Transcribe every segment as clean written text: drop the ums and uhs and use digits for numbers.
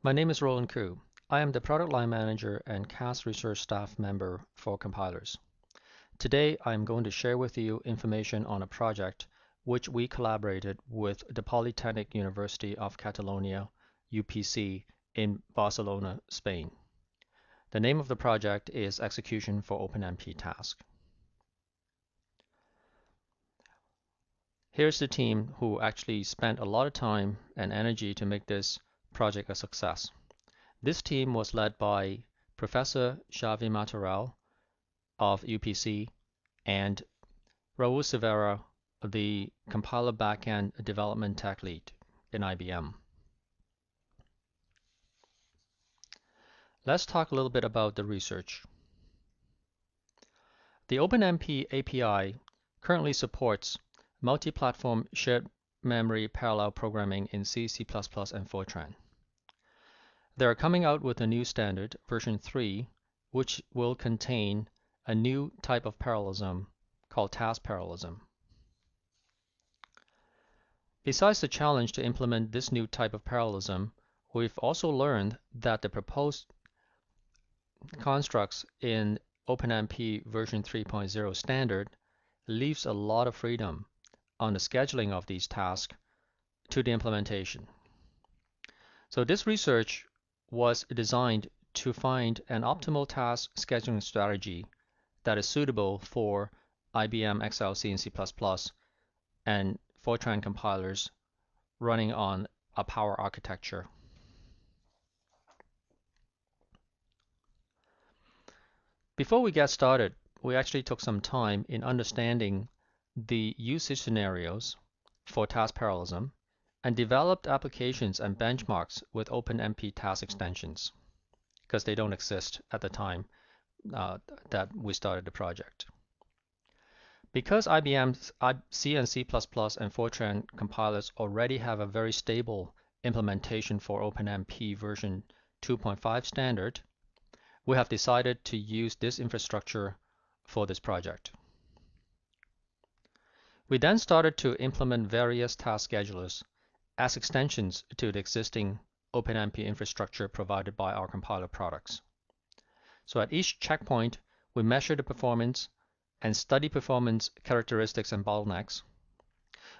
My name is Roland Koo. I am the Product Line Manager and CAS Research Staff Member for compilers. Today, I am going to share with you information on a project which we collaborated with the Polytechnic University of Catalonia, UPC, in Barcelona, Spain. The name of the project is Execution for OpenMP Task. Here's the team who actually spent a lot of time and energy to make this project a success. This team was led by Professor Xavi Matorel of UPC and Raul Silveira, the compiler backend development tech lead in IBM. Let's talk a little bit about the research. The OpenMP API currently supports multi-platform shared memory parallel programming in C, C++, and Fortran. They are coming out with a new standard, version 3, which will contain a new type of parallelism called task parallelism. Besides the challenge to implement this new type of parallelism, we've also learned that the proposed constructs in OpenMP version 3.0 standard leaves a lot of freedom on the scheduling of these tasks to the implementation. So this research was designed to find an optimal task scheduling strategy that is suitable for IBM XLC and C++ and Fortran compilers running on a Power architecture. Before we get started, we actually took some time in understanding the usage scenarios for task parallelism and developed applications and benchmarks with OpenMP task extensions because they don't exist at the time that we started the project. Because IBM's C and C++ and Fortran compilers already have a very stable implementation for OpenMP version 2.5 standard, we have decided to use this infrastructure for this project. We then started to implement various task schedulers as extensions to the existing OpenMP infrastructure provided by our compiler products. So at each checkpoint, we measure the performance and study performance characteristics and bottlenecks.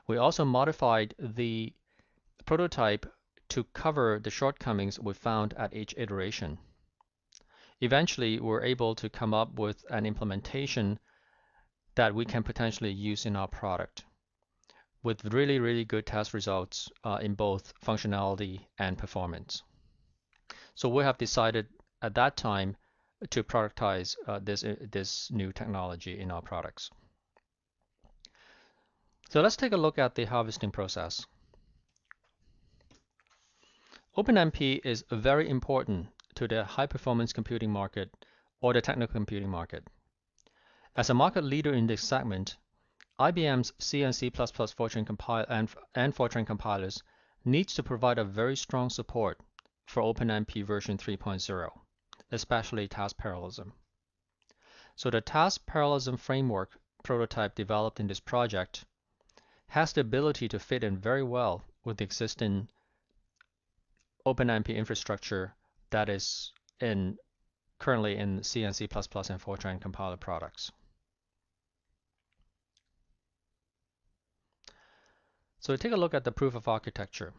We also modified the prototype to cover the shortcomings we found at each iteration. Eventually, we're able to come up with an implementation that we can potentially use in our product with really, really good test results in both functionality and performance. So we have decided at that time to productize this new technology in our products. So let's take a look at the harvesting process. OpenMP is very important to the high-performance computing market or the technical computing market. As a market leader in this segment, IBM's C and C++ Fortran and Fortran compilers needs to provide a very strong support for OpenMP version 3.0, especially task parallelism. So the task parallelism framework prototype developed in this project has the ability to fit in very well with the existing OpenMP infrastructure that is currently in C and C++ and Fortran compiler products. So take a look at the proof of architecture.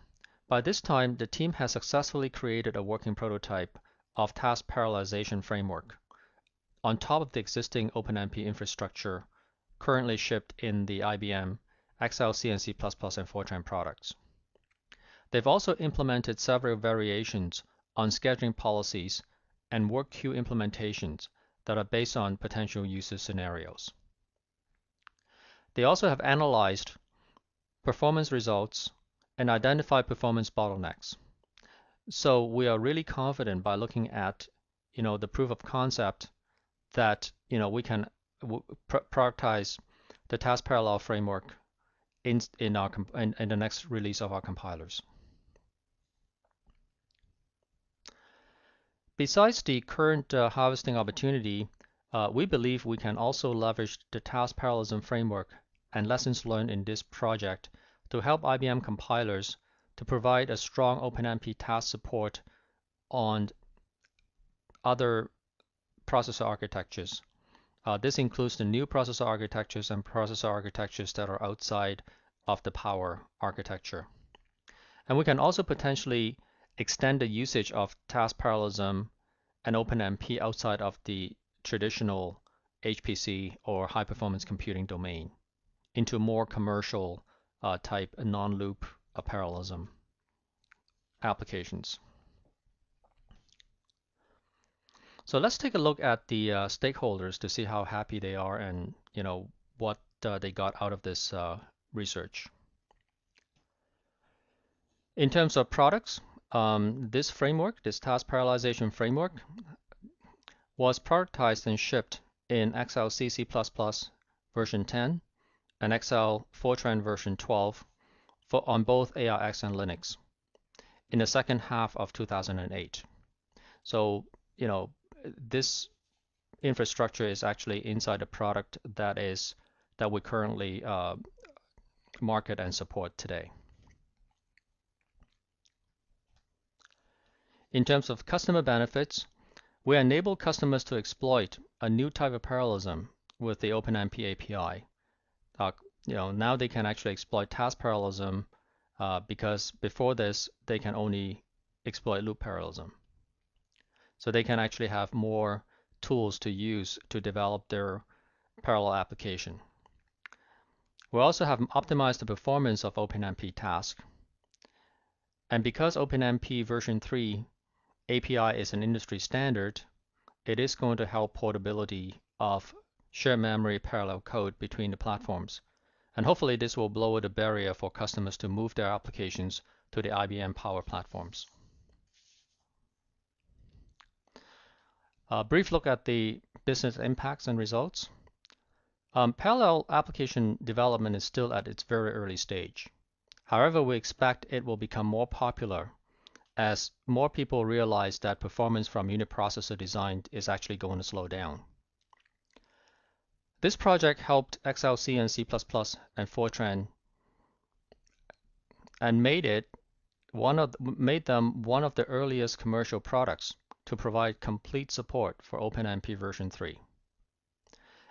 By this time, the team has successfully created a working prototype of task parallelization framework on top of the existing OpenMP infrastructure currently shipped in the IBM XLC and C++ and Fortran products. They've also implemented several variations on scheduling policies and work queue implementations that are based on potential user scenarios. They also have analyzed performance results and identified performance bottlenecks. So we are really confident by looking at the proof of concept that we can productize the task parallel framework in the next release of our compilers. Besides the current harvesting opportunity, we believe we can also leverage the task parallelism framework and lessons learned in this project to help IBM compilers to provide a strong OpenMP task support on other processor architectures. This includes the new processor architectures and processor architectures that are outside of the Power architecture. And we can also potentially extend the usage of task parallelism and OpenMP outside of the traditional HPC or high performance computing domain into more commercial type non-loop parallelism applications. So let's take a look at the stakeholders to see how happy they are and what they got out of this research. In terms of products, this framework, this task parallelization framework, was prioritized and shipped in XLCC++ version 10 and XL Fortran version 12 on both ARX and Linux in the second half of 2008. So, this infrastructure is actually inside a product that we currently market and support today. In terms of customer benefits, we enable customers to exploit a new type of parallelism with the OpenMP API. Now they can actually exploit task parallelism because before this they can only exploit loop parallelism. So they can actually have more tools to use to develop their parallel application. We also have optimized the performance of OpenMP task. And because OpenMP version 3 API is an industry standard, it is going to help portability of shared memory parallel code between the platforms. And hopefully this will lower the barrier for customers to move their applications to the IBM Power platforms. A brief look at the business impacts and results. Parallel application development is still at its very early stage. However, we expect it will become more popular as more people realize that performance from unit processor design is actually going to slow down. This project helped XLC and C++ and Fortran and made them one of the earliest commercial products to provide complete support for OpenMP version 3.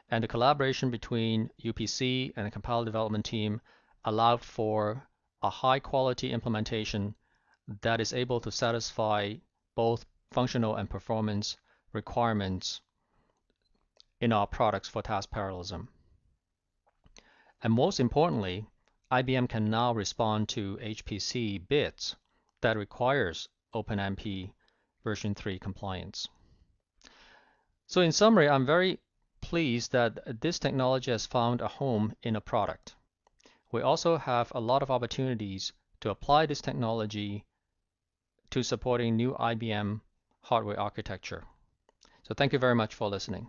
And the collaboration between UPC and the compiler development team allowed for a high quality implementation that is able to satisfy both functional and performance requirements in our products for task parallelism. And most importantly, IBM can now respond to HPC bids that requires OpenMP version 3 compliance. So in summary, I'm very pleased that this technology has found a home in a product. We also have a lot of opportunities to apply this technology to supporting new IBM hardware architecture. So thank you very much for listening.